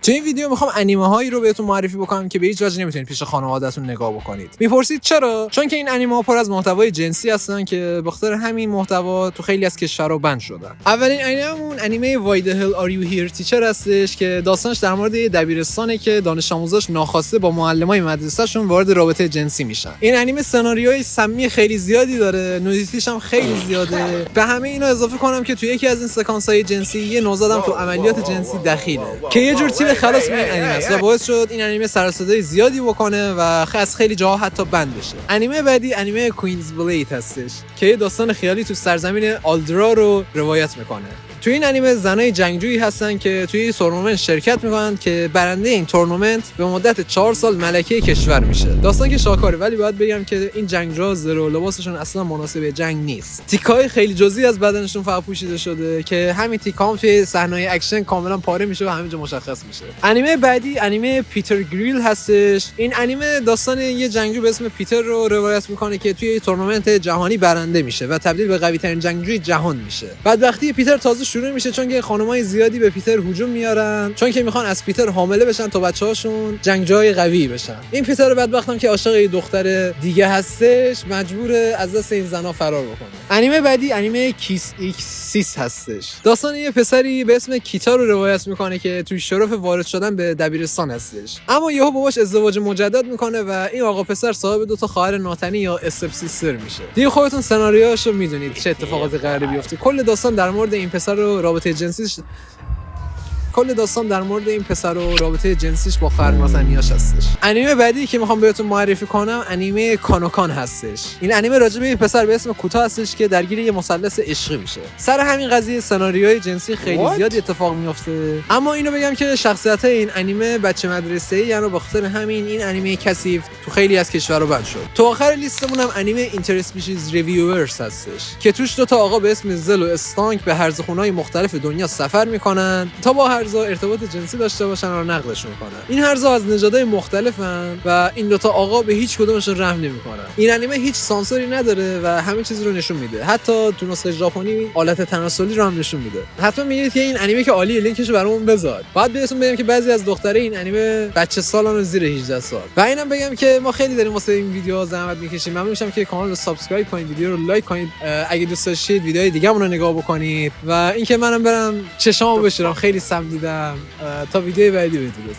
تو این ویدیو میخوام انیمه هایی رو بهتون معرفی بکنم که به هیچ وجه نمیتونید پیش خانواده‌تون نگاه بکنید. میپرسید چرا؟ چون که این انیمه ها پر از محتوای جنسی هستن که به خاطر همین محتوا تو خیلی از کشورها بند شدن. اولین انیممون انیمه Why the hell are you here teacher هستش که داستانش در مورد یه دبیرستانه که دانش آموزاش ناخواسته با معلمای مدرسه‌شون وارد رابطه جنسی میشن. این انیمه سناریوی سمی خیلی زیادی داره، نودیتیش هم خیلی زیاده. به همه اینا اضافه کنم که تو یکی از این سکانس‌های جنسی یه نوزادم تو عملیات جنسی دخیله که یه جور تیر خلاص به این انیمه است و باعث شد این انیمه سر و صدای زیادی بکنه و از خیلی جاها حتی بند بشه. انیمه بعدی انیمه کوینز بلید هستش که یه داستان خیالی تو سرزمین آلدرا رو روایت میکنه. توی این انیمه زنای جنگجویی هستن که توی تورنمنت شرکت میکنن که برنده این تورنمنت به مدت 4 سال ملکه کشور میشه. داستان که شاکاره، ولی باید بگم که این جنگجوها زرو لباسشون اصلا مناسب جنگ نیست. تیکای خیلی جزئی از بدنشون فقط پوشیده شده که همین تیکام توی صحنه‌های اکشن کاملا پاره میشه و همینجا مشخص میشه. انیمه بعدی انیمه پیتر گریل هستش. این انیمه داستان یه جنگجو به اسم پیتر رو روایت میکنه که توی تورنمنت جهانی برنده میشه و تبدیل به قوی ترین جنگجوی جهان میشه. بعد وقتی پیتر تازه شروع میشه، چون که خانمای زیادی به پیتر هجوم میارن، چون که میخوان از پیتر حامله بشن تا بچه‌هاشون جنگجوی قوی بشن. این پیتر بدبختم که عاشق یه دختر دیگه هستش، مجبور از دست این زنا فرار بکنه. انیمه بعدی انیمه کیس ایکس هستش. داستان یه پسری به اسم کیتا رو روایت میکنه که توی شرف وارد شدن به دبیرستان هستش، اما یهو باباش ازدواج مجدد میکنه و این آقا پسر صاحب 2 تا خواهر ناتنی یا استپسیستر میشه. دیگه خودتون سناریوهاشو میدونید چه اتفاقاتی قراره بیفته. کل داستان در مورد این پسر و رابطه جنسیش با خواهر ناتنیاش هستش. انیمه بعدی که میخوام بهتون معرفی کنم انیمه کانوکان هستش. این انیمه راجع به یه پسر به اسم کوتا هستش که درگیر یه مثلث عشقی میشه. سر همین قضیه سناریوهای جنسی خیلی زیادی اتفاق میفته، اما اینو بگم که شخصیت‌های این انیمه بچه مدرسه‌ای، یعنی به خاطر همین این انیمه کثیف تو خیلی از کشورها بند شد. تو آخر لیستمون هم انیمه اینتر اسپیشیز ریویورز هستش که توش 2 تا آقا به اسم زل و استانک به هرزخونه‌های مختلف دنیا سفر میکنن تا با هرزا ارتباط جنسی داشته باشن و نقدشون کنن. این هرزا از نژادهای مختلفن و این 2 تا آقا به هیچ کدومشون رحم نمیکنن. این انیمه هیچ سانسوری نداره و همه چیز رو نشون میده، حتی تو نسخه ژاپنی آلت تناسلی رو هم نشون میده. حتما میگید که این انیمه که عالیه، لینکشو برامون بذار. بعد بهتون بگم که بعضی از دختره این انیمه بچه سالن زیر 18 سال. و اینم بگم که ما خیلی داریم واسه این ویدیوها زحمت میکشیم. ممنون میشم که کانال رو سابسکرایب کنید، ویدیو رو لایک کنید، اگه دوست داشتید ویدیوهای دیگه‌مون رو نگاه بکنید و اینکه منم برم چشامو بشورم، خیلی سم دیدم. تا ویدیو بعدی بدرود.